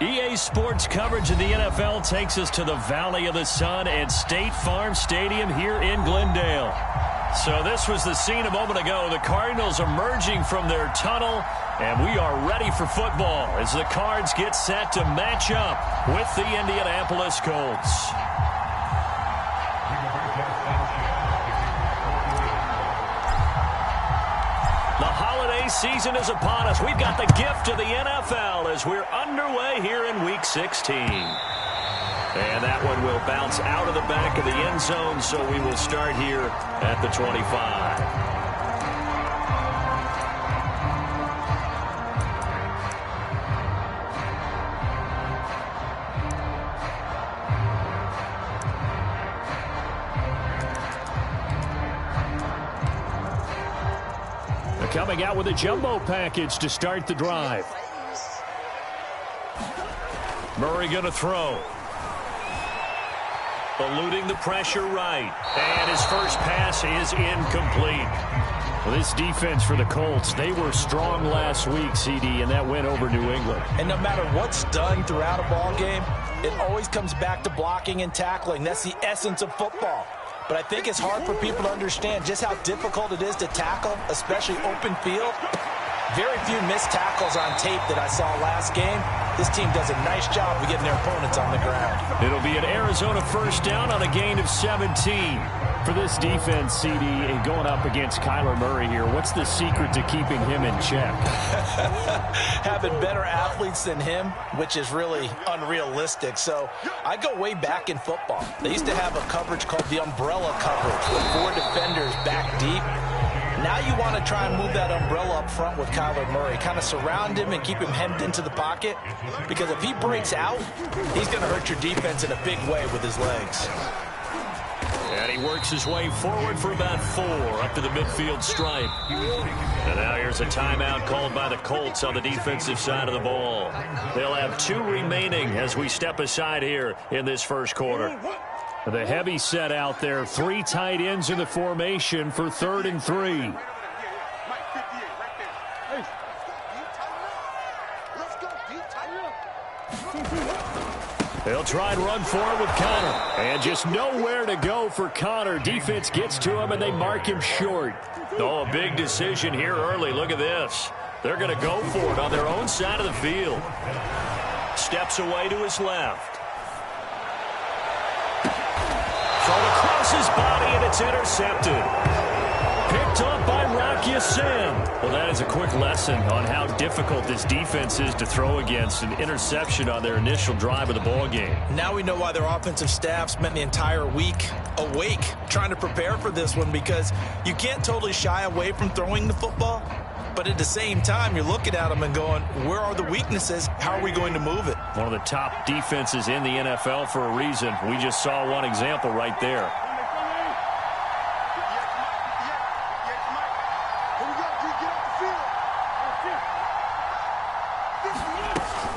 EA Sports coverage of the NFL takes us to the Valley of the Sun at State Farm Stadium here in Glendale. So this was the scene a moment ago. The Cardinals emerging from their tunnel, and we are ready for football as the Cards get set to match up with the Indianapolis Colts. The holiday season is upon us. We've got the gift of the NFL as we're underway here in Week 16. And that one will bounce out of the back of the end zone, so we will start here at the 25. Coming out with a jumbo package to start the drive. Murray going to throw. Eluding the pressure right. And his first pass is incomplete. Well, this defense for the Colts, they were strong last week, CD, and that went over New England. And no matter what's done throughout a ball game, it always comes back to blocking and tackling. That's the essence of football. But I think it's hard for people to understand just how difficult it is to tackle, especially open field. Very few missed tackles on tape that I saw last game. This team does a nice job of getting their opponents on the ground. It'll be an Arizona first down on a gain of 17. For this defense, CD, going up against Kyler Murray here, what's the secret to keeping him in check? Having better athletes than him, which is really unrealistic. So I go way back in football. They used to have a coverage called the umbrella coverage with 4 defenders back deep. Now you want to try and move that umbrella up front with Kyler Murray. Kind of surround him and keep him hemmed into the pocket. Because if he breaks out, he's going to hurt your defense in a big way with his legs. And he works his way forward for about 4 up to the midfield stripe. And now here's a timeout called by the Colts on the defensive side of the ball. They'll have 2 remaining as we step aside here in this first quarter. The heavy set out there, 3 tight ends in the formation for 3rd and 3. They'll try and run forward with Connor. And just nowhere to go for Connor. Defense gets to him, and they mark him short. Oh, a big decision here early. Look at this. They're going to go for it on their own side of the field. Steps away to his left. Thrown across his body, and it's intercepted. Picked up by Rocky Sin. Well, that is a quick lesson on how difficult this defense is to throw against. An interception on their initial drive of the ball game. Now we know why their offensive staff spent the entire week awake trying to prepare for this one, because you can't totally shy away from throwing the football. But at the same time, you're looking at them and going, where are the weaknesses? How are we going to move it? One of the top defenses in the NFL for a reason. We just saw one example right there.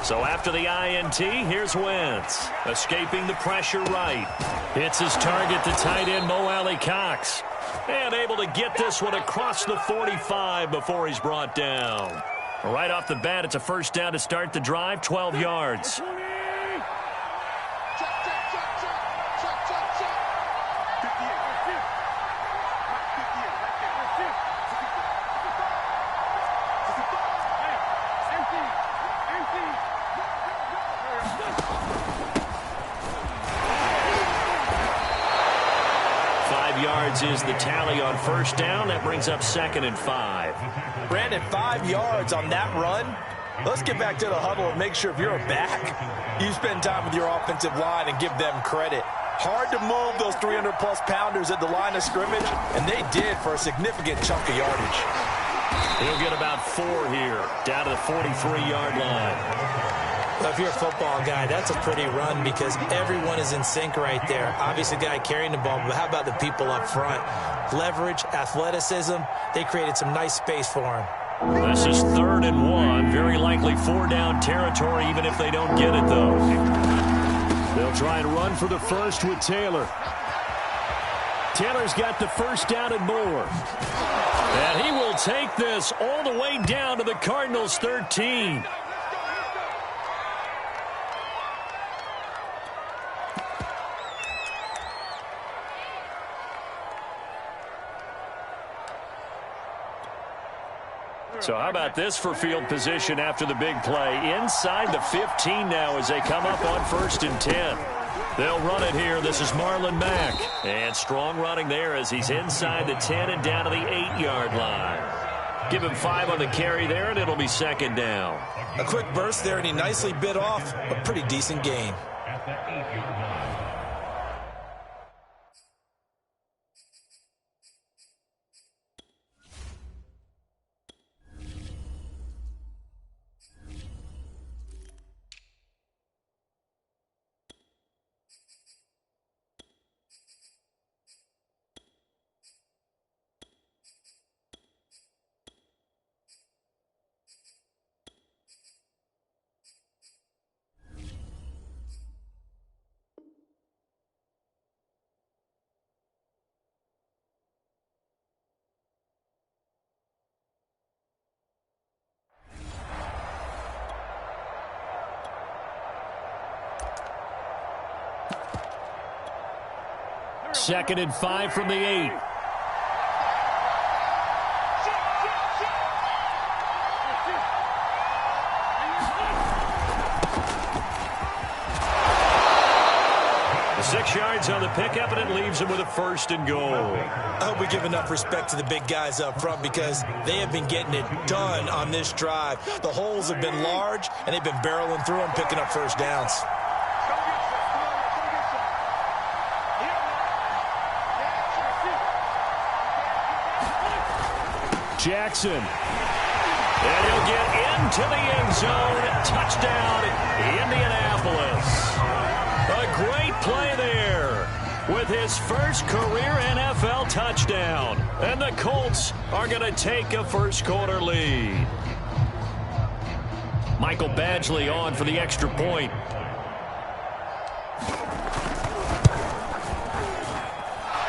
So after the INT, here's Wentz. Escaping the pressure right. Hits his target to tight end Mo Alley-Cox. And able to get this one across the 45 before he's brought down. Right off the bat, it's a first down to start the drive, 12 yards. Is the tally on first down. That brings up 2nd and 5. Brandon, 5 yards on that run. Let's get back to the huddle and make sure if you're a back, you spend time with your offensive line and give them credit. Hard to move those 300-plus pounders at the line of scrimmage, and they did for a significant chunk of yardage. He'll get about 4 here, down to the 43-yard line. Well, if you're a football guy, that's a pretty run because everyone is in sync right there. Obviously, the guy carrying the ball, but how about the people up front? Leverage, athleticism, they created some nice space for him. This is 3rd and 1. Very likely 4-down territory, even if they don't get it, though. They'll try and run for the first with Taylor. Taylor's got the first down and more. And he will take this all the way down to the Cardinals' 13. So how about this for field position after the big play? Inside the 15 now as they come up on 1st and 10. They'll run it here. This is Marlon Mack. And strong running there as he's inside the 10 and down to the 8-yard line. Give him 5 on the carry there, and it'll be 2nd down. A quick burst there, and he nicely bit off a pretty decent gain. Second and 5 from the 8. The 6 yards on the pickup, and it leaves him with a 1st and goal. I hope we give enough respect to the big guys up front because they have been getting it done on this drive. The holes have been large, and they've been barreling through them, picking up 1st downs. Jackson. And he'll get into the end zone. Touchdown, Indianapolis. A great play there with his first career NFL touchdown. And the Colts are going to take a first-quarter lead. Michael Badgley on for the extra point.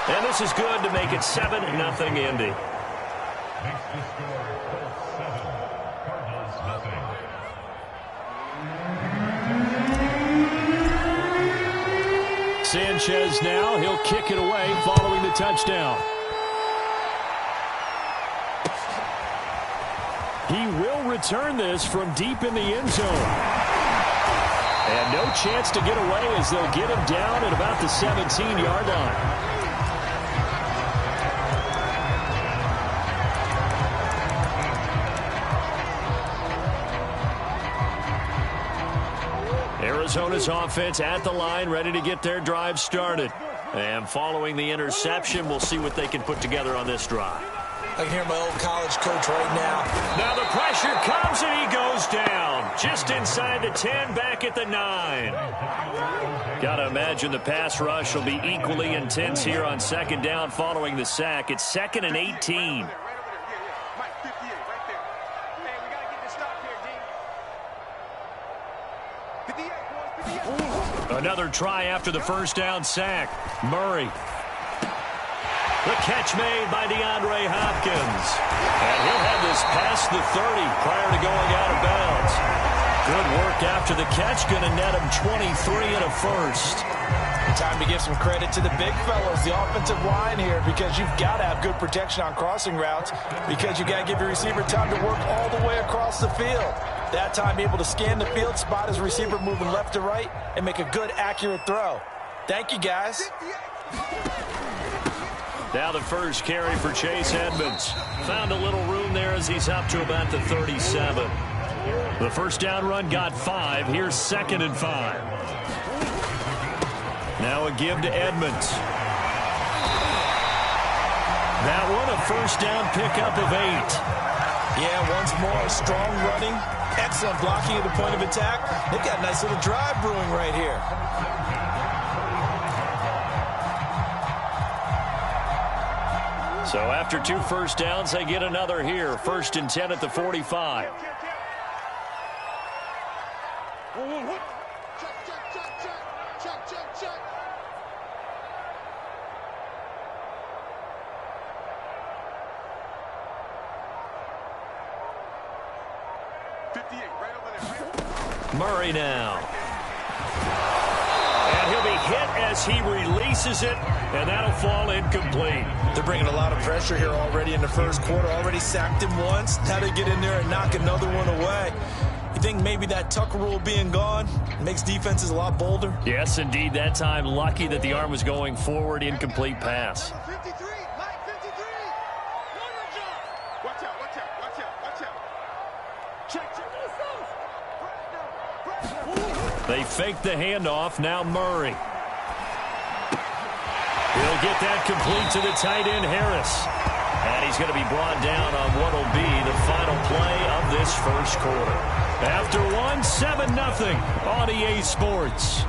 And this is good to make it 7-0 Indy. Sanchez now, he'll kick it away following the touchdown. He will return this from deep in the end zone. And no chance to get away as they'll get him down at about the 17-yard line. Arizona's offense at the line, ready to get their drive started. And following the interception, we'll see what they can put together on this drive. I can hear my old college coach right now. Now the pressure comes and he goes down. Just inside the 10, back at the 9. Got to imagine the pass rush will be equally intense here on 2nd down following the sack. It's 2nd and 18. Another try after the 1st down sack. Murray. The catch made by DeAndre Hopkins. And he'll have this past the 30 prior to going out of bounds. Good work after the catch. Going to net him 23 and a 1st. Time to give some credit to the big fellows, the offensive line here, because you've got to have good protection on crossing routes because you got to give your receiver time to work all the way across the field. That time able to scan the field, spot his receiver moving left to right, and make a good, accurate throw. Thank you, guys. Now the first carry for Chase Edmonds. Found a little room there as he's up to about the 37. The 1st down run got 5. Here's 2nd and 5. Now a give to Edmonds. That one a 1st down pickup of 8. Yeah, once more, strong running, excellent blocking at the point of attack. They've got a nice little drive brewing right here. So after 2 1st downs, they get another here. 1st and 10 at the 45. Murray now. And he'll be hit pass. He releases it, and that'll fall incomplete. They're bringing a lot of pressure here already in the first quarter. Already sacked him once. Now they get in there and knock another one away. You think maybe that Tucker rule being gone makes defenses a lot bolder? Yes, indeed. That time, lucky that the arm was going forward. Incomplete pass. They fake the handoff. Now Murray. He'll get that complete to the tight end, Harris. And he's going to be brought down on what will be the final play of this first quarter. After 7-0 on EA Sports.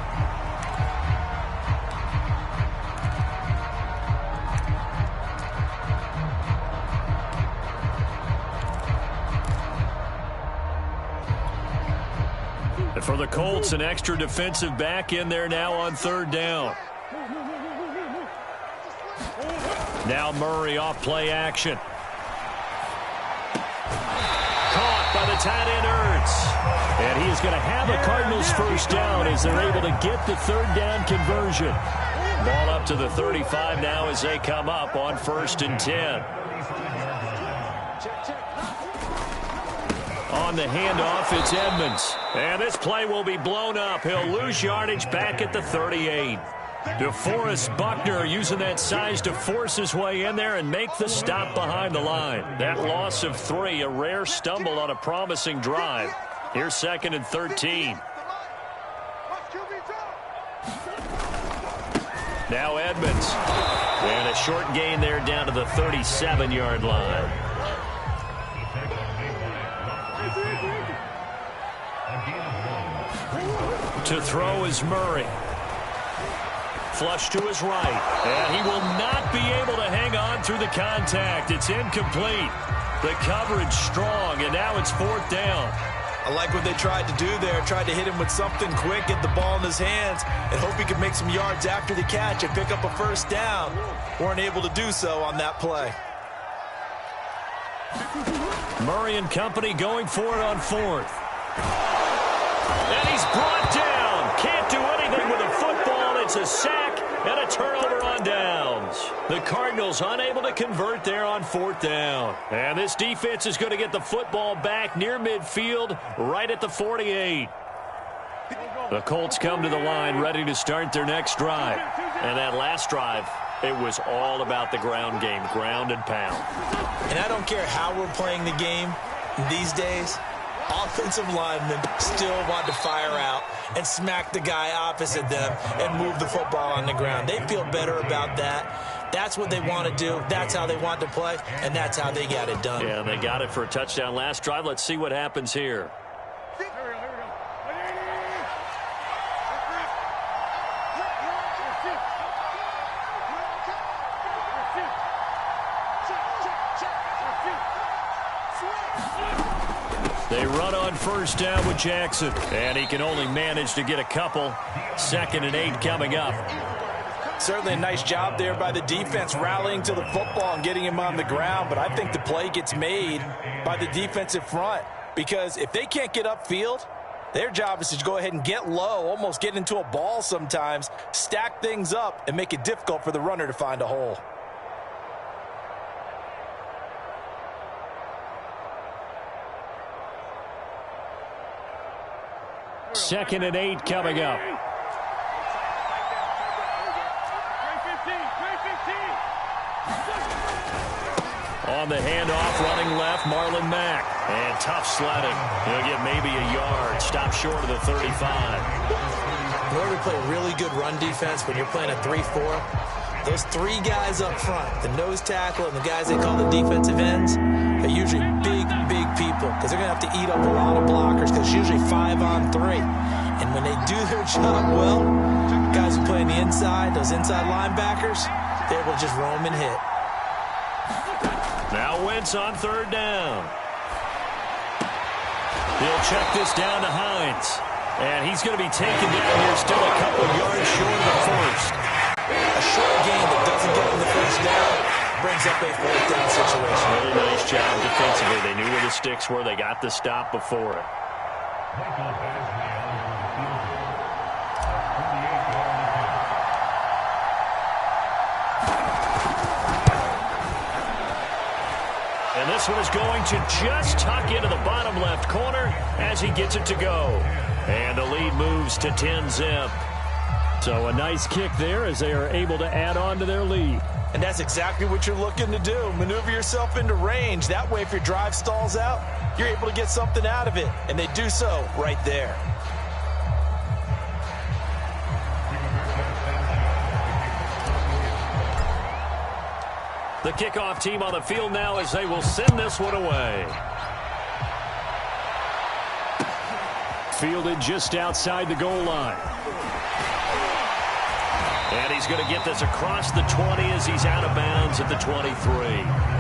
And for the Colts, an extra defensive back in there now on third down. Now Murray off play action. Caught by the tight end Ertz. And he is going to have a Cardinals first down as they're able to get the third down conversion. Ball up to the 35 now as they come up on 1st and 10. On the handoff, it's Edmonds. And this play will be blown up. He'll lose yardage back at the 38. DeForest Buckner using that size to force his way in there and make the stop behind the line. That loss of 3, a rare stumble on a promising drive. Here's 2nd and 13. Now Edmonds. And a short gain there down to the 37-yard line. To throw is Murray. Flush to his right. And he will not be able to hang on through the contact. It's incomplete. The coverage strong, and now it's 4th down. I like what they tried to do there. Tried to hit him with something quick, get the ball in his hands, and hope he could make some yards after the catch and pick up a first down. Weren't able to do so on that play. Murray and company going for it on 4th. And he's brought down. Can't do anything with a football. It's a sack and a turnover on downs. The Cardinals unable to convert there on 4th down. And this defense is going to get the football back near midfield, right at the 48. The Colts come to the line ready to start their next drive. And that last drive, it was all about the ground game, ground and pound. And I don't care how we're playing the game these days, offensive linemen still want to fire out and smack the guy opposite them and move the football on the ground. They feel better about that. That's what they want to do. That's how they want to play, and that's how they got it done. Yeah, they got it for a touchdown last drive. Let's see what happens here. They run on 1st down with Jackson. And he can only manage to get a couple. 2nd and 8 coming up. Certainly a nice job there by the defense rallying to the football and getting him on the ground. But I think the play gets made by the defensive front. Because if they can't get upfield, their job is to go ahead and get low, almost get into a ball sometimes, stack things up, and make it difficult for the runner to find a hole. 2nd and 8 coming up. On the handoff, running left, Marlon Mack. And tough sledding. He'll get maybe a yard. Stop short of the 35. In order to play really good run defense when you're playing a 3-4, those 3 guys up front, the nose tackle and the guys they call the defensive ends, are usually big people because they're going to have to eat up a lot of blockers because it's usually 5-on-3. And when they do their job well, guys who play on the inside, those inside linebackers, they're able to just roam and hit. Now Wentz on 3rd down. He'll check this down to Hines. And he's going to be taken down here still a couple yards short of the first. A short gain that doesn't get him the first down brings up a 4th down situation. Really nice job defensively. They knew where the sticks were. They got the stop before it. This one is going to just tuck into the bottom left corner as he gets it to go. And the lead moves to 10-zip. So a nice kick there as they are able to add on to their lead. And that's exactly what you're looking to do. Maneuver yourself into range. That way, if your drive stalls out, you're able to get something out of it. And they do so right there. The kickoff team on the field now as they will send this one away. Fielded just outside the goal line. And he's going to get this across the 20 as he's out of bounds at the 23.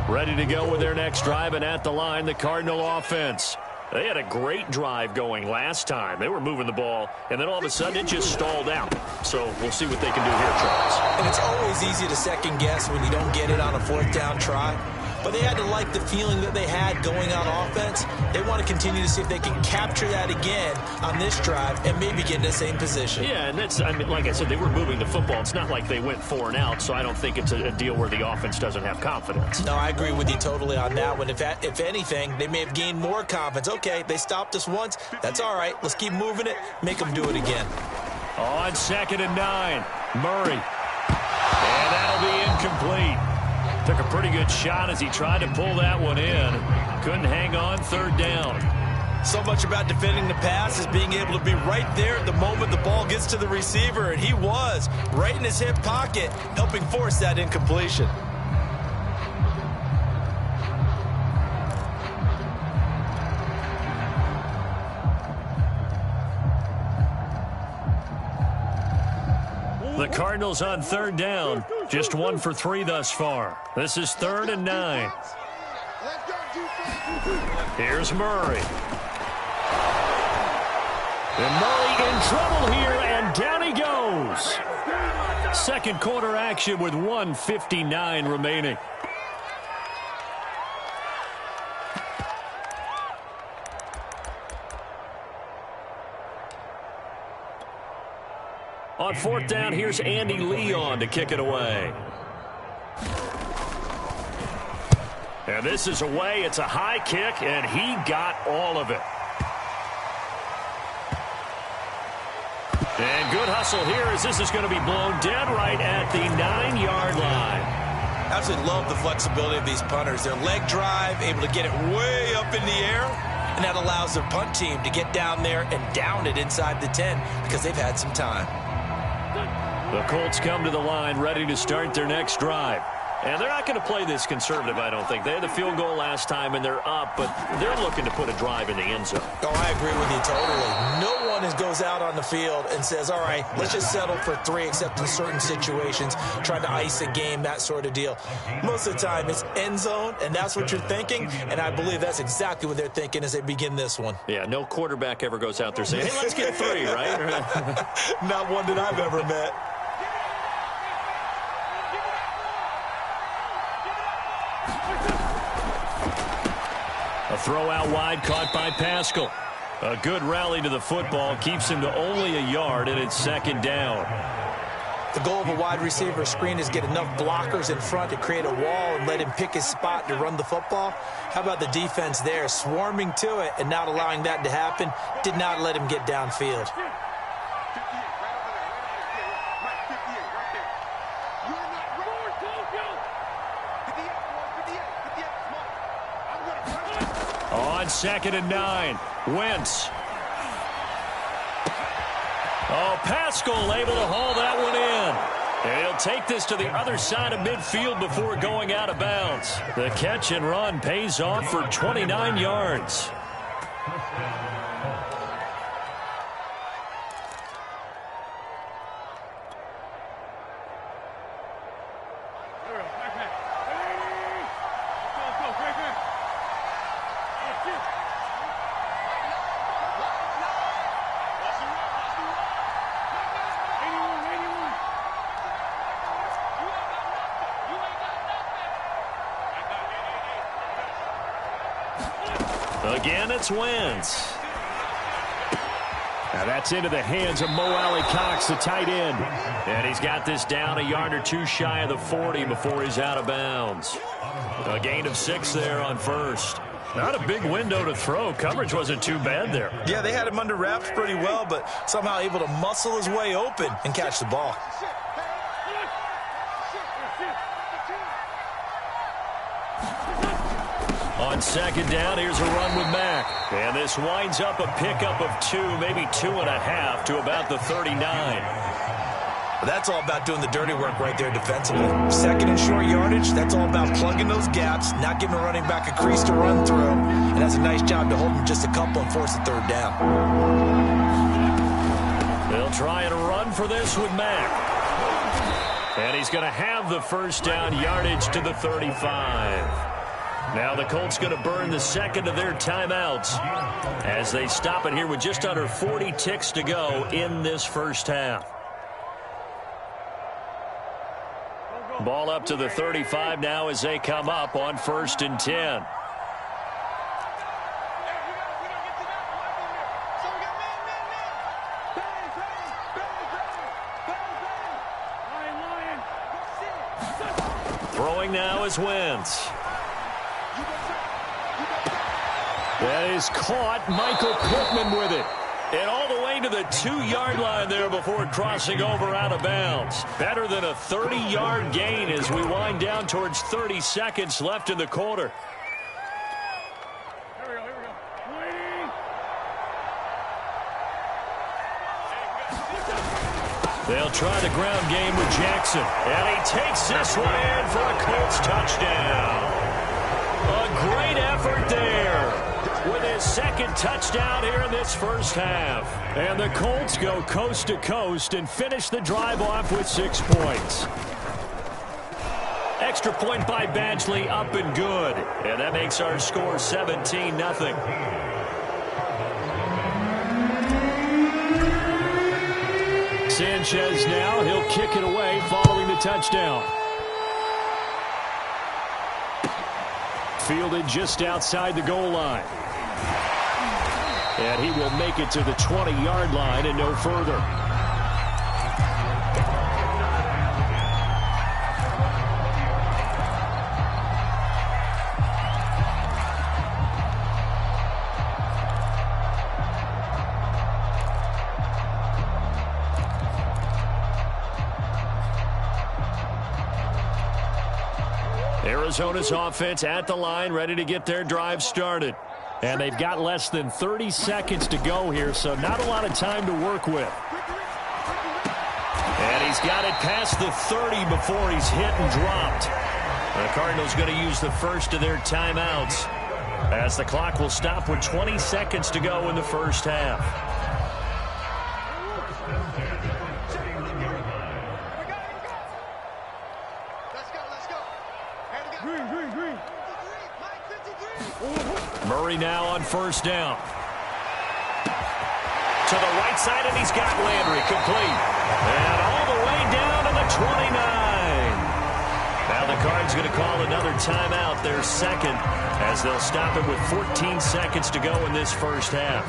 Ready to go with their next drive, and at the line, the Cardinal offense. They had a great drive going last time. They were moving the ball, and then all of a sudden it just stalled out. So we'll see what they can do here, Charles. And it's always easy to second guess when you don't get it on a fourth down try. But they had to like the feeling that they had going on offense. They want to continue to see if they can capture that again on this drive and maybe get in the same position. Yeah, and that's, I mean, like I said, they were moving the football. It's not like they went 4 and out, so I don't think it's a deal where the offense doesn't have confidence. No, I agree with you totally on that one. If anything, they may have gained more confidence. Okay, they stopped us once. That's all right. Let's keep moving it. Make them do it again. On 2nd and 9, Murray. And that'll be incomplete. Took a pretty good shot as he tried to pull that one in. Couldn't hang on 3rd down. So much about defending the pass is being able to be right there at the moment the ball gets to the receiver, and he was right in his hip pocket, helping force that incompletion. The Cardinals on 3rd down, just 1 for 3 thus far. This is 3rd and 9. Here's Murray. And Murray in trouble here, and down he goes. Second quarter action with 1:59 remaining. On 4th down, here's Andy Leon to kick it away. And this is away. It's a high kick, and he got all of it. And good hustle here as this is going to be blown dead right at the 9-yard line. Absolutely love the flexibility of these punters. Their leg drive, able to get it way up in the air, and that allows their punt team to get down there and down it inside the 10 because they've had some time. The Colts come to the line ready to start their next drive. And they're not going to play this conservative, I don't think. They had the field goal last time, and they're up, but they're looking to put a drive in the end zone. Oh, I agree with you totally. No one goes out on the field and says, all right, let's just settle for 3, except in certain situations, trying to ice a game, that sort of deal. Most of the time, it's end zone, and that's what you're thinking, and I believe that's exactly what they're thinking as they begin this one. Yeah, no quarterback ever goes out there saying, hey, let's get 3, right? Not one that I've ever met. A throw out wide caught by Pascal. A good rally to the football keeps him to only a yard, and it's 2nd down. The goal of a wide receiver screen is get enough blockers in front to create a wall and let him pick his spot to run the football. How about the defense there, swarming to it and not allowing that to happen? Did not let him get downfield. On 2nd and 9, Wentz. Oh, Pascal able to haul that one in. And he'll take this to the other side of midfield before going out of bounds. The catch and run pays off for 29 yards. Again, it's Wentz. Now that's into the hands of Mo Alley Cox, the tight end. And he's got this down a yard or two shy of the 40 before he's out of bounds. A gain of 6 there on first. Not a big window to throw. Coverage wasn't too bad there. Yeah, they had him under wraps pretty well, but somehow able to muscle his way open and catch the ball. On second down, here's a run with Mack. And this winds up a pickup of 2, maybe 2.5 to about the 39. That's all about doing the dirty work right there defensively. Second and short yardage, that's all about plugging those gaps, not giving a running back a crease to run through, and that's a nice job to hold him just a couple and force the third down. They'll try and run for this with Mack. And he's going to have the first down yardage to the 35. Now the Colts going to burn the second of their timeouts as they stop it here with just under 40 ticks to go in this first half. Ball up to the 35 now as they come up on 1st and 10. Throwing now is Wentz. That is caught. Michael Pittman with it. And all the way to the 2-yard line there before crossing over out of bounds. Better than a 30-yard gain as we wind down towards 30 seconds left in the quarter. They'll try the ground game with Jackson. And he takes this one in for a Colts touchdown. A great effort there with his second touchdown here in this first half. And the Colts go coast to coast and finish the drive off with 6 points. Extra point by Badgley, up and good. And that makes our score 17-0. Sanchez now, he'll kick it away following the touchdown. Fielded just outside the goal line. And he will make it to the 20-yard line and no further. Arizona's offense at the line, ready to get their drive started. And they've got less than 30 seconds to go here, so not a lot of time to work with. And he's got it past the 30 before he's hit and dropped. The Cardinals going to use the first of their timeouts as the clock will stop with 20 seconds to go in the first half. Murray now on first down. To the right side, and he's got Landry complete. And all the way down to the 29. Now the Cards going to call another timeout, their second, as they'll stop it with 14 seconds to go in this first half.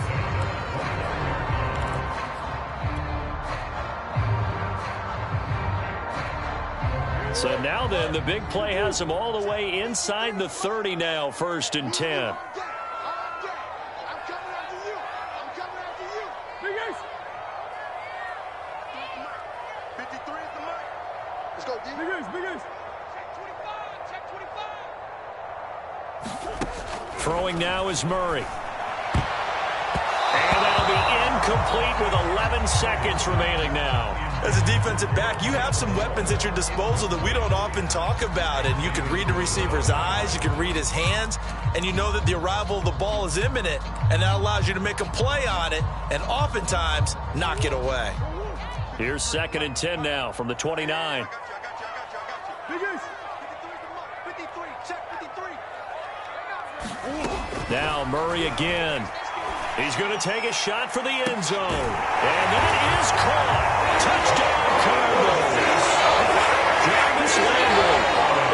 So now then, the big play has them all the way inside the 30 now, 1st and 10. Throwing now is Murray. And that'll be incomplete with 11 seconds remaining now. As a defensive back, you have some weapons at your disposal that we don't often talk about. And you can read the receiver's eyes, you can read his hands, and you know that the arrival of the ball is imminent. And that allows you to make a play on it and oftentimes knock it away. Here's 2nd and 10 now from the 29. Now Murray again. He's going to take a shot for the end zone. And that is caught. Touchdown, Cardinals. Jarvis Landry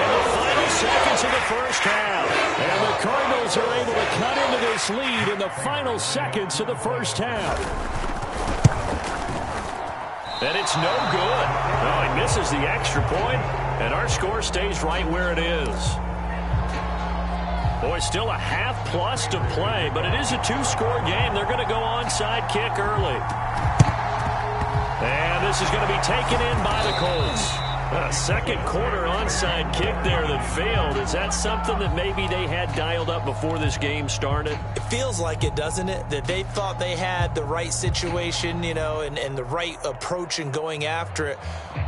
in the final seconds of the first half. And the Cardinals are able to cut into this lead in the final seconds of the first half. And it's no good. Oh, he misses the extra point, and our score stays right where it is. Boy, still a half-plus to play, but it is a two-score game. They're going to go onside kick early. And this is going to be taken in by the Colts. A second quarter onside kick there that failed. Is that something that maybe they had dialed up before this game started? It feels like it, doesn't it? That they thought they had the right situation, you know, and the right approach in going after it.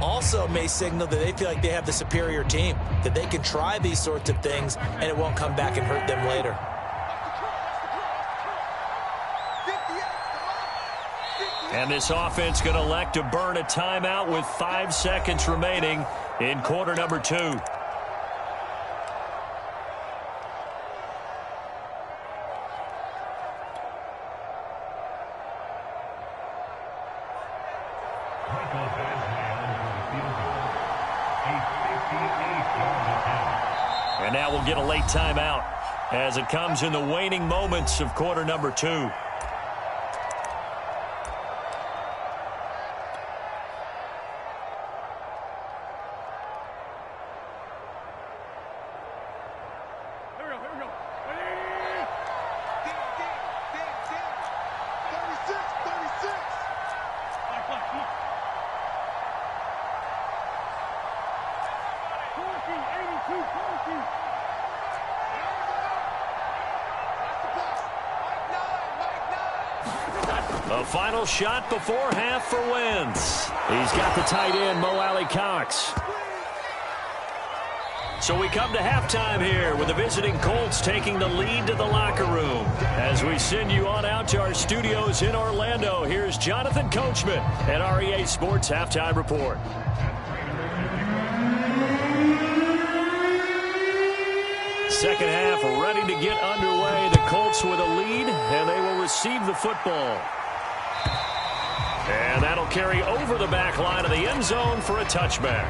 Also may signal that they feel like they have the superior team, that they can try these sorts of things and it won't come back and hurt them later. And this offense going to elect to burn a timeout with 5 seconds remaining in quarter number 2. And now we'll get a late timeout as it comes in the waning moments of quarter number 2. A final shot before half for Wentz. He's got the tight end, Mo Alley-Cox. So we come to halftime here with the visiting Colts taking the lead to the locker room. As we send you on out to our studios in Orlando, here's Jonathan Coachman at REA Sports Halftime Report. Second half ready to get underway. The Colts with a lead, and they will receive the football. And that'll carry over the back line of the end zone for a touchback.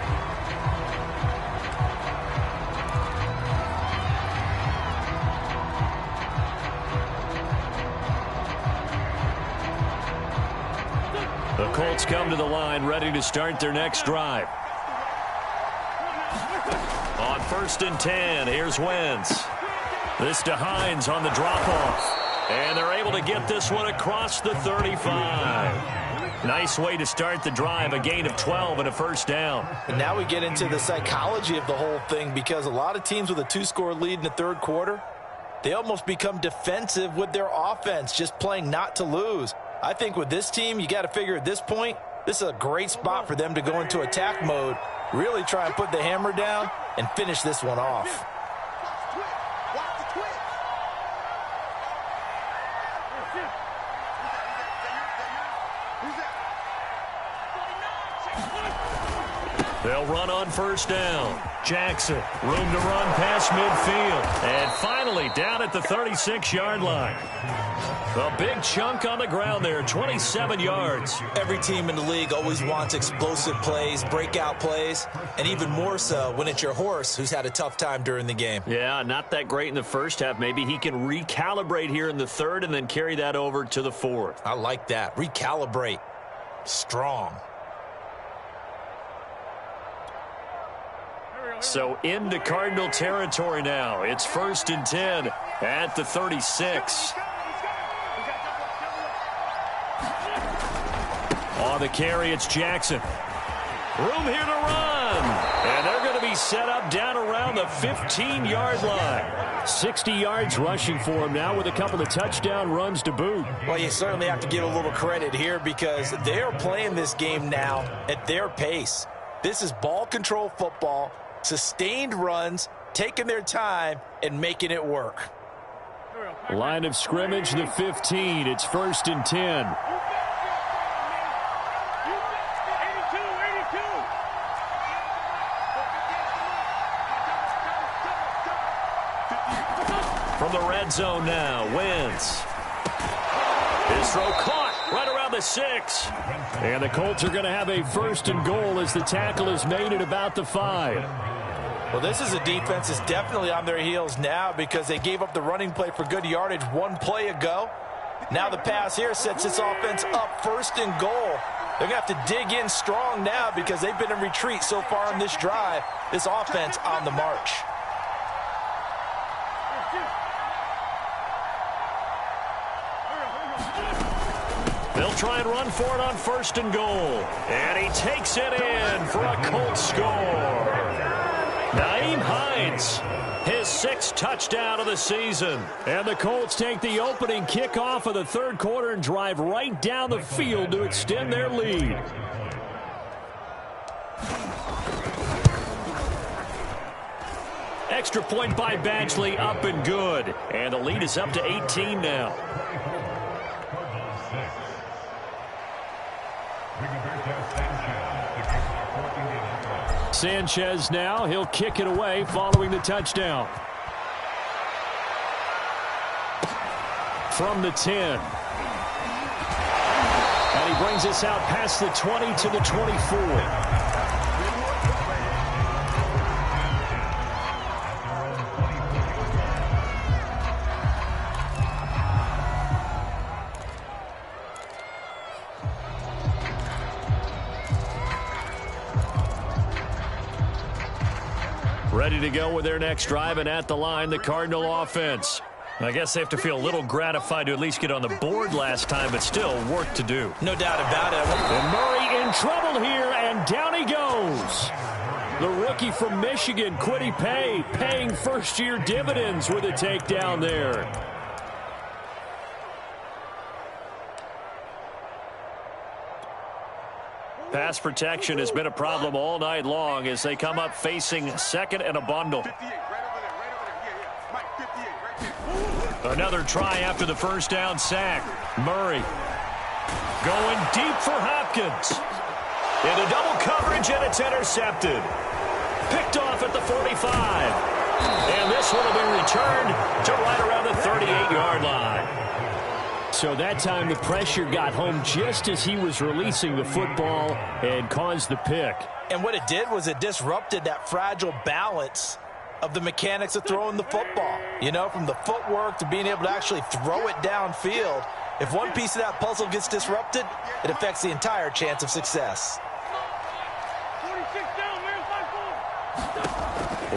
The Colts come to the line ready to start their next drive. On 1st and 10, here's Wentz. This to Hines on the drop-off. And they're able to get this one across the 35. Nice way to start the drive, a gain of 12 and a first down. And now we get into the psychology of the whole thing, because a lot of teams with a two-score lead in the third quarter, they almost become defensive with their offense, just playing not to lose. I think with this team, you got to figure at this point, this is a great spot for them to go into attack mode, really try and put the hammer down and finish this one off. They'll run on first down. Jackson, room to run past midfield. And finally down at the 36-yard line. A big chunk on the ground there, 27 yards. Every team in the league always wants explosive plays, breakout plays, and even more so when it's your horse who's had a tough time during the game. Yeah, not that great in the first half. Maybe he can recalibrate here in the third and then carry that over to the fourth. I like that. Recalibrate. Strong. So into Cardinal territory now. It's 1st and 10 at the 36. On the carry, it's Jackson. Room here to run. And they're going to be set up down around the 15-yard line. 60 yards rushing for him now with a couple of touchdown runs to boot. Well, you certainly have to give a little credit here because they're playing this game now at their pace. This is ball control football. Sustained runs, taking their time, and making it work. Line of scrimmage, the 15. It's 1st and 10. From the red zone now, Wentz. His throw caught right around the 6. And the Colts are going to have a 1st and goal as the tackle is made at about the 5. Well, this is a defense that's definitely on their heels now because they gave up the running play for good yardage one play ago. Now the pass here sets this offense up 1st and goal. They're going to have to dig in strong now because they've been in retreat so far on this drive. This offense on the march. They'll try and run for it on 1st and goal. And he takes it in for a Colts score. Nyheim Hines, his 6th touchdown of the season. And the Colts take the opening kickoff of the 3rd quarter and drive right down the field to extend their lead. Extra point by Badgley, up and good. And the lead is up to 18 now. Sanchez now, he'll kick it away following the touchdown. From the 10. And he brings us out past the 20 to the 24. Ready to go with their next drive, and at the line, the Cardinal offense. I guess they have to feel a little gratified to at least get on the board last time, but still work to do. No doubt about it. And Murray in trouble here, and down he goes. The rookie from Michigan, Kwity Paye, paying first-year dividends with a takedown there. Pass protection has been a problem all night long as they come up facing 2nd and a bundle. Another try after the 1st down sack. Murray going deep for Hopkins. Into double coverage, and it's intercepted. Picked off at the 45. And this one will be returned to right around the 38-yard line. So that time the pressure got home just as he was releasing the football and caused the pick. And what it did was it disrupted that fragile balance of the mechanics of throwing the football. You know, from the footwork to being able to actually throw it downfield. If one piece of that puzzle gets disrupted, it affects the entire chance of success.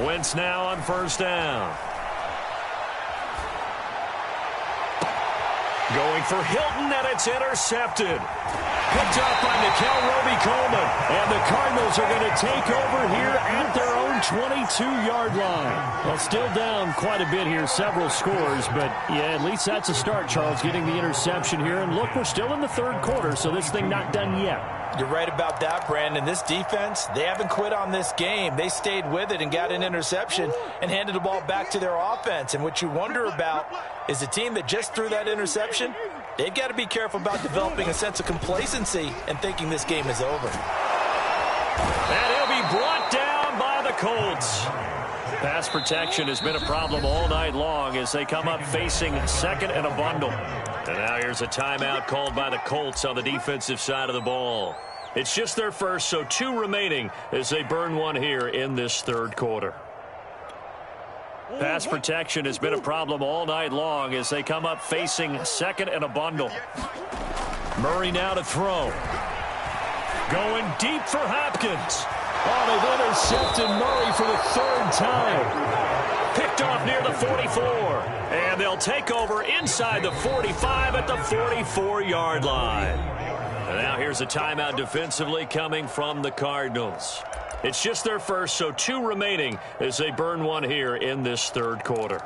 Wentz now on 1st down. Going for Hilton, and it's intercepted. Picked up by Nikel Roby-Coleman. And the Cardinals are going to take over here at their own 22-yard line. Well, still down quite a bit here, several scores. But, yeah, at least that's a start, Charles, getting the interception here. And look, we're still in the 3rd quarter, so this thing not done yet. You're right about that, Brandon. This defense, they haven't quit on this game. They stayed with it and got an interception and handed the ball back to their offense. And what you wonder about is the team that just threw that interception, they've got to be careful about developing a sense of complacency and thinking this game is over. And he'll be brought down by the Colts. Pass protection has been a problem all night long as they come up facing 2nd and a bundle. And now here's a timeout called by the Colts on the defensive side of the ball. It's just their first, so 2 remaining as they burn one here in this 3rd quarter. Pass protection has been a problem all night long as they come up facing 2nd and a bundle. Murray now to throw. Going deep for Hopkins. Oh, they've intercepted Murray for the 3rd time. Picked off near the 44. And they'll take over inside the 45 at the 44-yard line. And now here's a timeout defensively coming from the Cardinals. It's just their first, so 2 remaining as they burn one here in this 3rd quarter.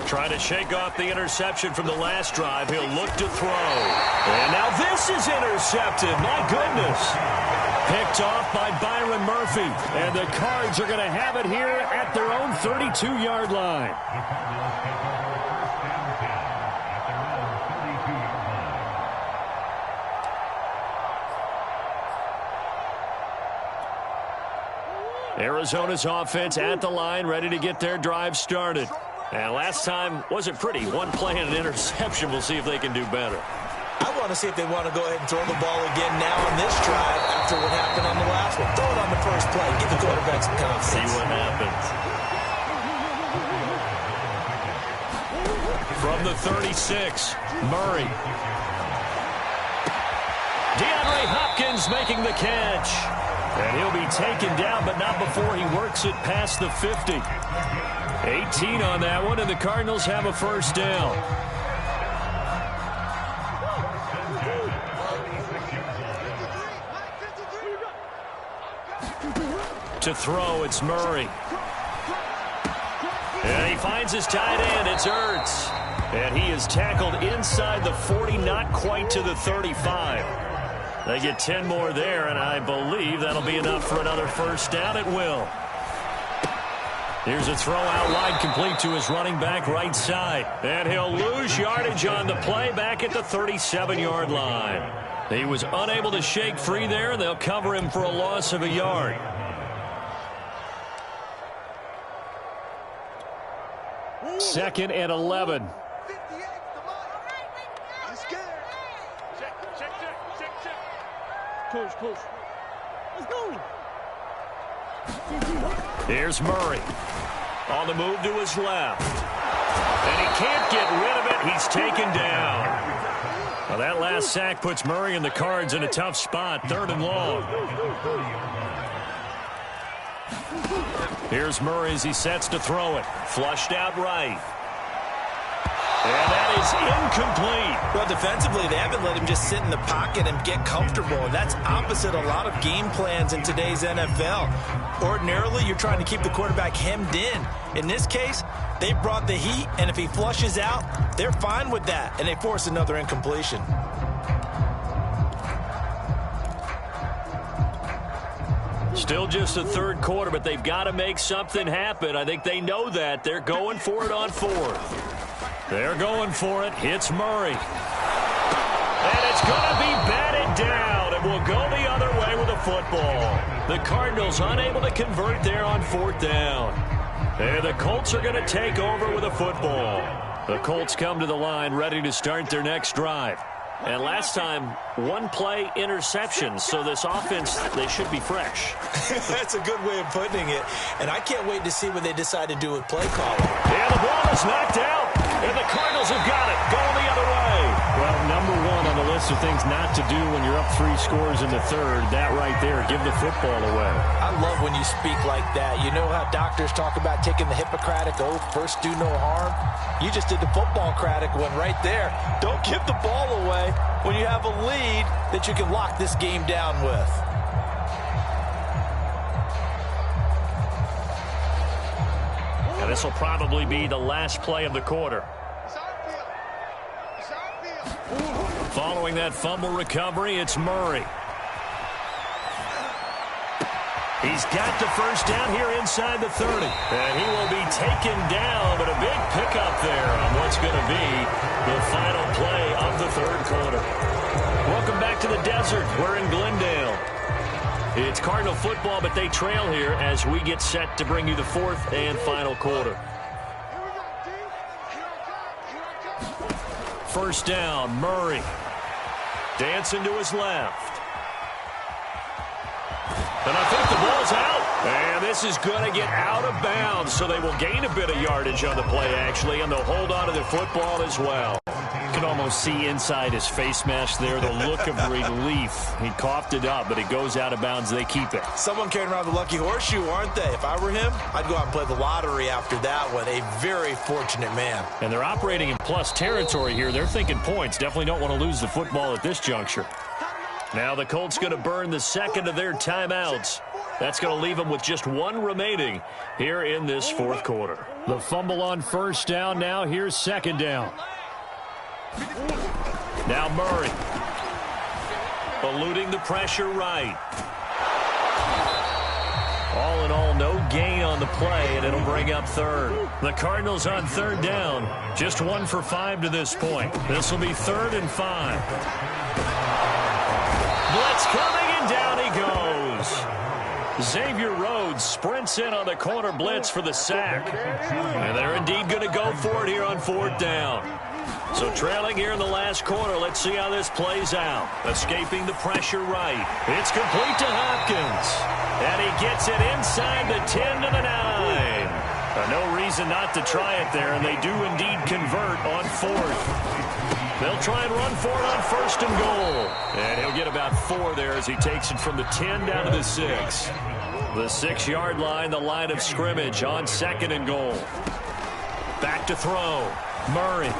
Trying to shake off the interception from the last drive. He'll look to throw. And now this is intercepted. My goodness. Picked off by Byron Murphy. And the Cards are going to have it here at their own 32-yard line. Arizona's offense at the line, ready to get their drive started. And last time wasn't pretty. One play and an interception. We'll see if they can do better. I want to see if they want to go ahead and throw the ball again now on this drive after what happened on the last one. Throw it on the first play. Give the quarterback some confidence. See what happens. From the 36, Murray. DeAndre Hopkins making the catch. And he'll be taken down, but not before he works it past the 50. 18 on that one, and the Cardinals have a first down. To throw, it's Murray. And he finds his tight end. It's Ertz. And he is tackled inside the 40, not quite to the 35. They get 10 more there, and I believe that'll be enough for another first down. It will. Here's a throw out wide, complete to his running back right side. And he'll lose yardage on the play back at the 37-yard line. He was unable to shake free there, and they'll cover him for a loss of a yard. Second and 11. Close. Let's go. Here's Murray. On the move to his left. And he can't get rid of it. He's taken down. Well, that last sack puts Murray and the Cards in a tough spot. 3rd and long. Here's Murray as he sets to throw it. Flushed out right. And that is incomplete. Well, defensively, they haven't let him just sit in the pocket and get comfortable. And that's opposite a lot of game plans in today's NFL. Ordinarily, you're trying to keep the quarterback hemmed in. In this case, they brought the heat, and if he flushes out, they're fine with that, and they force another incompletion. Still just the 3rd quarter, but they've got to make something happen. I think they know that. They're going for it on 4th. They're going for it. Hits Murray. And it's going to be batted down, and will go the other way with the football. The Cardinals unable to convert there on 4th down. And the Colts are going to take over with a football. The Colts come to the line ready to start their next drive. And last time, 1-play interception, so this offense, they should be fresh. That's a good way of putting it. And I can't wait to see what they decide to do with play calling. And the ball is knocked out, and the Cardinals have got it, going the other way. Well, number 1 on the list of things not to do when you're up 3 scores in the 3rd, that right there, give the football away. I love when you speak like that. You know how doctors talk about taking the Hippocratic oath, first do no harm? You just did the football-cratic one right there. Don't give the ball away when you have a lead that you can lock this game down with. And this will probably be the last play of the quarter. Following that fumble recovery, it's Murray. He's got the first down here inside the 30. And he will be taken down, but a big pickup there on what's going to be the final play of the 3rd quarter. Welcome back to the desert. We're in Glendale. It's Cardinal football, but they trail here as we get set to bring you the 4th and final quarter. First down, Murray. Dancing to his left. And I think the ball's out. And this is going to get out of bounds, so they will gain a bit of yardage on the play, actually, and they'll hold on to the football as well. You can almost see inside his face mask there the look of relief. He coughed it up, but it goes out of bounds. They keep it. Someone carrying around the lucky horseshoe, aren't they? If I were him, I'd go out and play the lottery after that one. A very fortunate man. And they're operating in plus territory here. They're thinking points. Definitely don't want to lose the football at this juncture. Now the Colts going to burn the 2nd of their timeouts. That's going to leave them with just 1 remaining here in this 4th quarter. The fumble on first down. Now here's 2nd down. Now Murray. Eluding the pressure right. All in all, no gain on the play, and it'll bring up 3rd. The Cardinals on 3rd down. Just 1 for 5 to this point. This will be 3rd and 5. Blitz coming, and down he goes. Xavier Rhodes sprints in on the corner blitz for the sack. And they're indeed going to go for it here on 4th down. So trailing here in the last quarter, let's see how this plays out. Escaping the pressure right. It's complete to Hopkins. And he gets it inside the 10 to the 9. No reason not to try it there, and they do indeed convert on 4th. They'll try and run for it on 1st and goal. And he'll get about 4 there as he takes it from the 10 down to the 6. The 6-yard line, the line of scrimmage on 2nd and goal. Back to throw. Murray.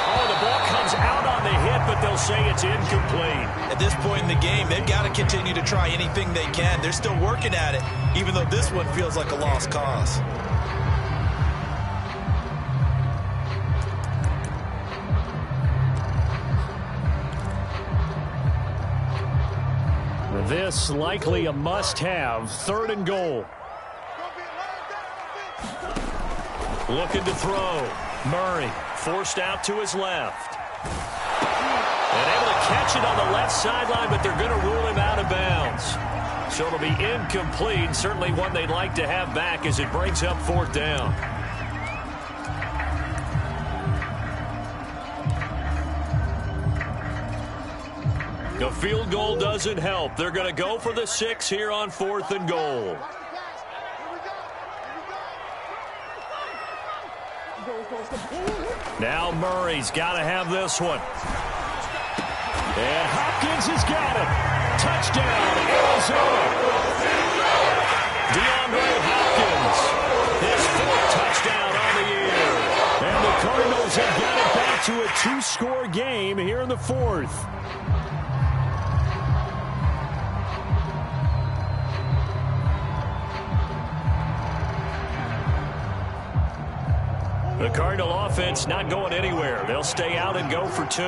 Oh, the ball comes out on the hit, but they'll say it's incomplete. At this point in the game, they've got to continue to try anything they can. They're still working at it, even though this one feels like a lost cause. This likely a must-have. 3rd and goal. Looking to throw. Murray forced out to his left. And able to catch it on the left sideline, but they're going to rule him out of bounds. So it'll be incomplete. Certainly one they'd like to have back as it brings up 4th down. The field goal doesn't help. They're going to go for the 6 here on 4th and goal. Now Murray's got to have this one. And Hopkins has got it. Touchdown, Arizona. DeAndre Hopkins, his 4th touchdown on the year. And the Cardinals have got it back to a 2-score game here in the 4th. The Cardinal offense not going anywhere. They'll stay out and go for 2.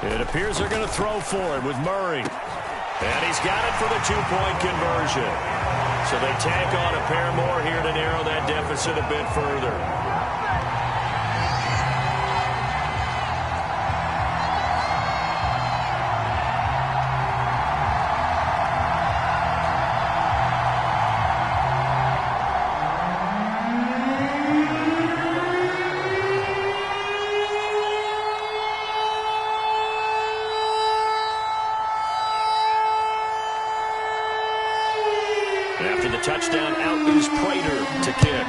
It appears they're going to throw for it with Murray. And he's got it for the 2-point conversion. So they tack on a pair more here to narrow that deficit a bit further. After the touchdown, out is Prater to kick.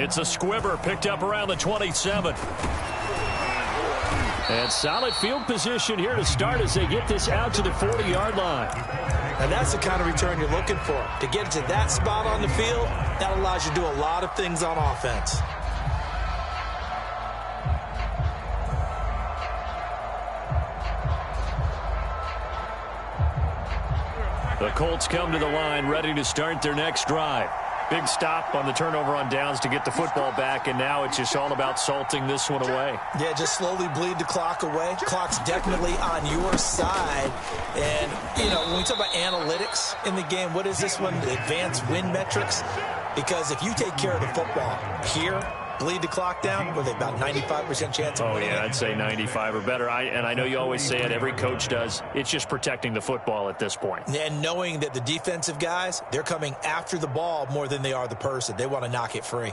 It's a squibber picked up around the 27. And solid field position here to start as they get this out to the 40-yard line. And that's the kind of return you're looking for. To get to that spot on the field, that allows you to do a lot of things on offense. The Colts come to the line, ready to start their next drive. Big stop on the turnover on downs to get the football back, and now it's just all about salting this one away. Yeah, just slowly bleed the clock away. Clock's definitely on your side. And, you know, when we talk about analytics in the game, what is this one? The advanced win metrics? Because if you take care of the football here, bleed the clock down, with about 95% chance of winning. Oh, yeah, I'd say 95 or better. And I know you always say it, every coach does. It's just protecting the football at this point. And knowing that the defensive guys, they're coming after the ball more than they are the person. They want to knock it free.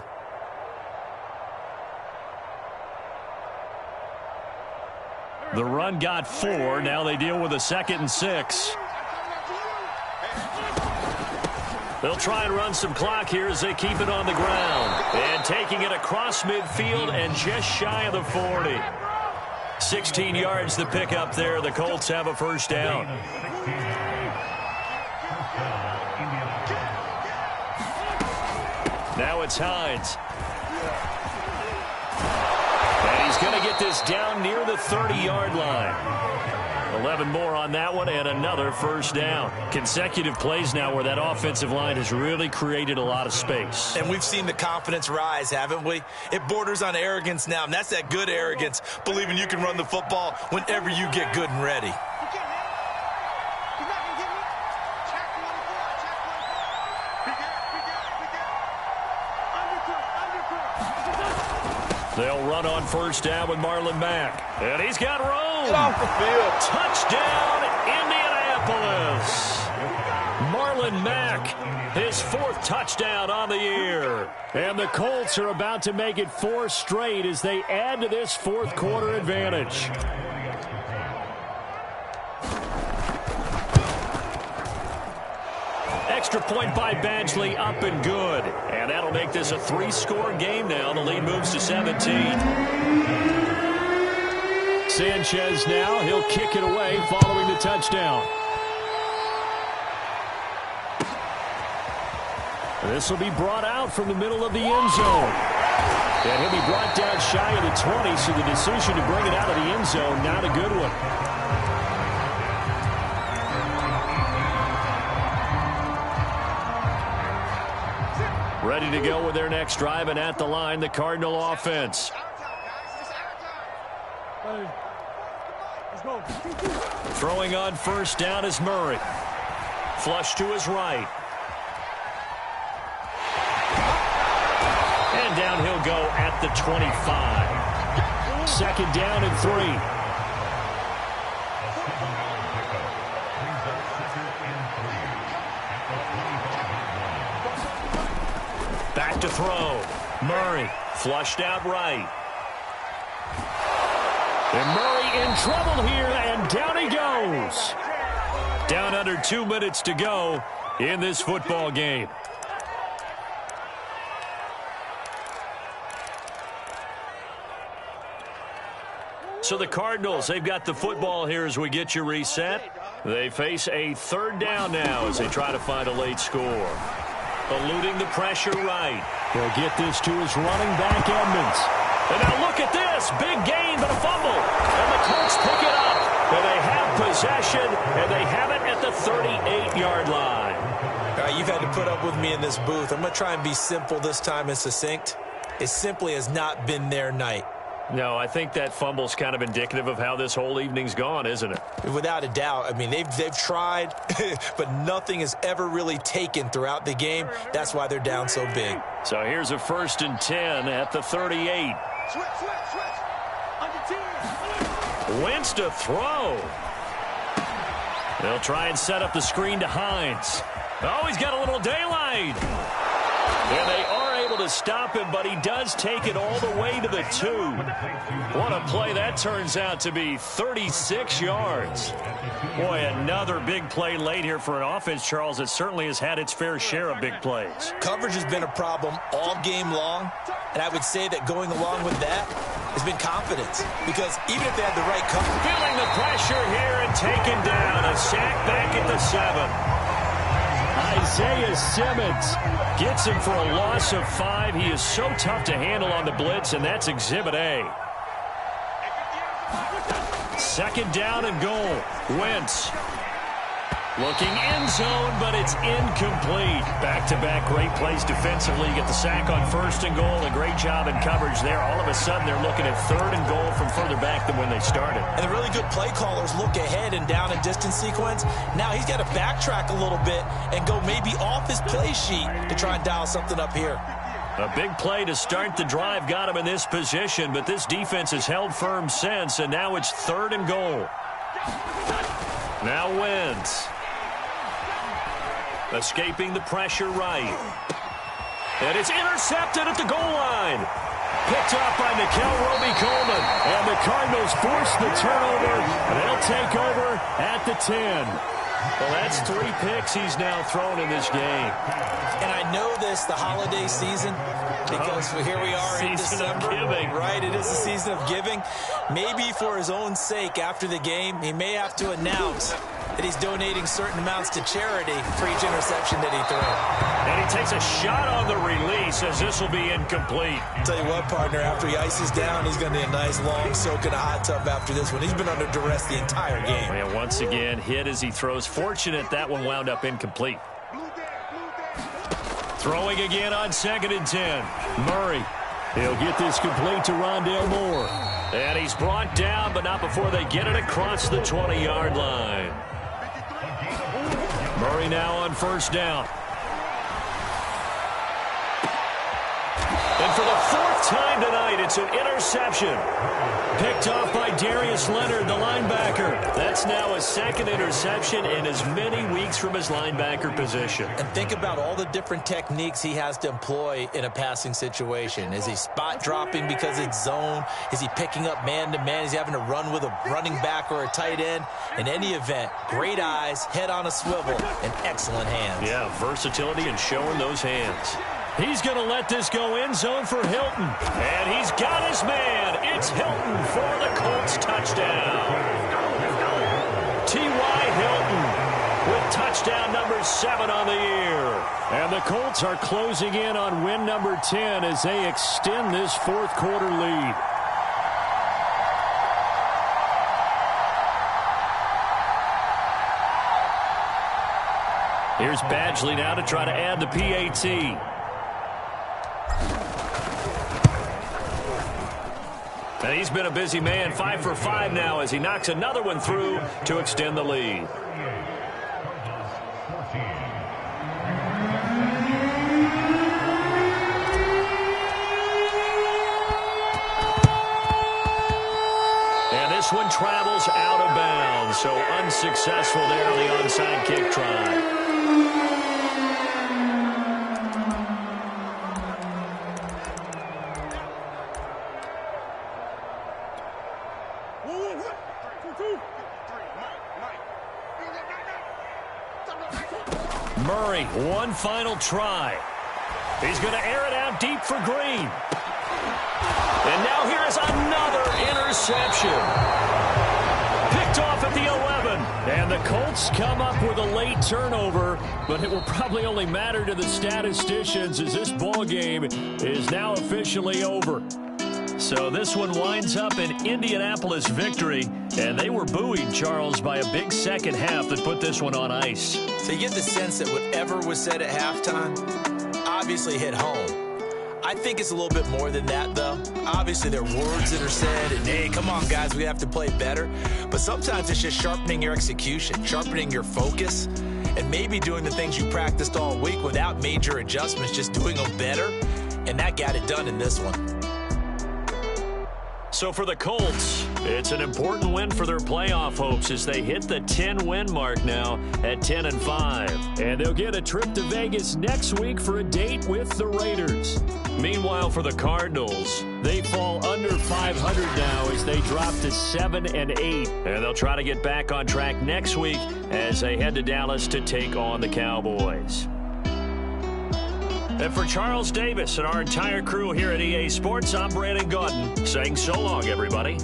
The run got 4. Now they deal with a 2nd and 6. They'll try and run some clock here as they keep it on the ground. And taking it across midfield and just shy of the 40. 16 yards the pickup there. The Colts have a first down. Now it's Hines. And he's going to get this down near the 30-yard line. 11 more on that one and another first down. Consecutive plays now where that offensive line has really created a lot of space. And we've seen the confidence rise, haven't we? It borders on arrogance now, and that's that good arrogance, believing you can run the football whenever you get good and ready. They'll run on first down with Marlon Mack. And he's got room. home. Get off the field. Touchdown, Indianapolis. Marlon Mack, his 4th touchdown on the year. And the Colts are about to make it 4 straight as they add to this 4th quarter advantage. Extra point by Badgley, up and good. And that'll make this a 3-score game now. The lead moves to 17. Sanchez now, he'll kick it away following the touchdown. This will be brought out from the middle of the end zone. And he'll be brought down shy of the 20, so the decision to bring it out of the end zone, not a good one. Ready to go with their next drive, and at the line, the Cardinal offense. Throwing on first down is Murray. Flush to his right. And down he'll go at the 25. Second down and 3. Back to throw. Murray flushed out right. And Murray in trouble here, and down he goes. Down under 2 minutes to go in this football game. So the Cardinals, they've got the football here as we get you reset. They face a 3rd down now as they try to find a late score. Eluding the pressure right. He'll get this to his running back, Edmonds. And now look at this. Big gain, but a fumble. And the Colts pick it up. And they have possession, and they have it at the 38-yard line. All right, you've had to put up with me in this booth. I'm going to try and be simple this time and succinct. It simply has not been their night. No, I think that fumble's kind of indicative of how this whole evening's gone, isn't it? Without a doubt. I mean, they've tried, but nothing has ever really taken throughout the game. That's why they're down so big. So here's a 1st and 10 at the 38. Switch. Under 10. Wentz to throw. They'll try and set up the screen to Hines. Oh, he's got a little daylight. And they are able to stop him, but he does take it all the way to the 2. What a play that turns out to be, 36 yards. Boy, another big play late here for an offense, Charles, that certainly has had its fair share of big plays. Coverage has been a problem all game long, and I would say that going along with that has been confidence, because even if they had the right coverage. Feeling the pressure here and taken down. A sack back at the 7. Isaiah Simmons Gets him for a loss of 5. He is so tough to handle on the blitz, and that's Exhibit A. 2nd down and goal. Wentz looking end zone, but it's incomplete. Back-to-back great plays defensively. You get the sack on 1st and goal. A great job in coverage there. All of a sudden, they're looking at 3rd and goal from further back than when they started. And the really good play callers look ahead and down and distance sequence. Now he's got to backtrack a little bit and go maybe off his play sheet to try and dial something up here. A big play to start the drive got him in this position, but this defense has held firm since, and now it's 3rd and goal. Now Wentz. Escaping the pressure right. And it's intercepted at the goal line. Picked up by Nikel Roby-Coleman. And the Cardinals force the turnover. They'll take over at the 10. Well, that's 3 picks he's now thrown in this game. And I know this, the holiday season, because here we are in December. Season of giving. Right, it is the season of giving. Maybe for his own sake after the game, he may have to announce that he's donating certain amounts to charity for each interception that he threw. And he takes a shot on the release as this will be incomplete. I'll tell you what, partner, after he ices down, he's going to need a nice long soak in a hot tub after this one. He's been under duress the entire game. And once again, hit as he throws. Fortunate that one wound up incomplete. Throwing again on 2nd and 10. Murray. He'll get this complete to Rondale Moore. And he's brought down, but not before they get it across the 20-yard line. Murray now on 1st down. And for the fourth time tonight, it's an interception. Picked off by Darius Leonard, the linebacker. That's now a second interception in as many weeks from his linebacker position. And think about all the different techniques he has to employ in a passing situation. Is he spot dropping because it's zone? Is he picking up man-to-man? Is he having to run with a running back or a tight end? In any event, great eyes, head on a swivel, and excellent hands. Yeah, versatility and showing those hands. He's going to let this go end zone for Hilton. And he's got his man. It's Hilton for the Colts touchdown. T.Y. Hilton with touchdown number 7 on the year. And the Colts are closing in on win number 10 as they extend this fourth quarter lead. Here's Badgley now to try to add the PAT. And he's been a busy man, 5 for 5 now as he knocks another one through to extend the lead. And this one travels out of bounds, so unsuccessful there on the onside kick try. Murray, one final try. He's going to air it out deep for Green. And now here is another interception. Picked off at the 11. And the Colts come up with a late turnover, but it will probably only matter to the statisticians as this ball game is now officially over. So this one winds up an Indianapolis victory, and they were buoyed, Charles, by a big second half that put this one on ice. So you get the sense that whatever was said at halftime obviously hit home. I think it's a little bit more than that, though. Obviously, there are words that are said, and, hey, come on, guys, we have to play better. But sometimes it's just sharpening your execution, sharpening your focus, and maybe doing the things you practiced all week without major adjustments, just doing them better, and that got it done in this one. So for the Colts, it's an important win for their playoff hopes as they hit the 10-win mark now at 10-5. And they'll get a trip to Vegas next week for a date with the Raiders. Meanwhile, for the Cardinals, they fall under 500 now as they drop to 7-8. And they'll try to get back on track next week as they head to Dallas to take on the Cowboys. And for Charles Davis and our entire crew here at EA Sports, I'm Brandon Gaudin saying so long, everybody.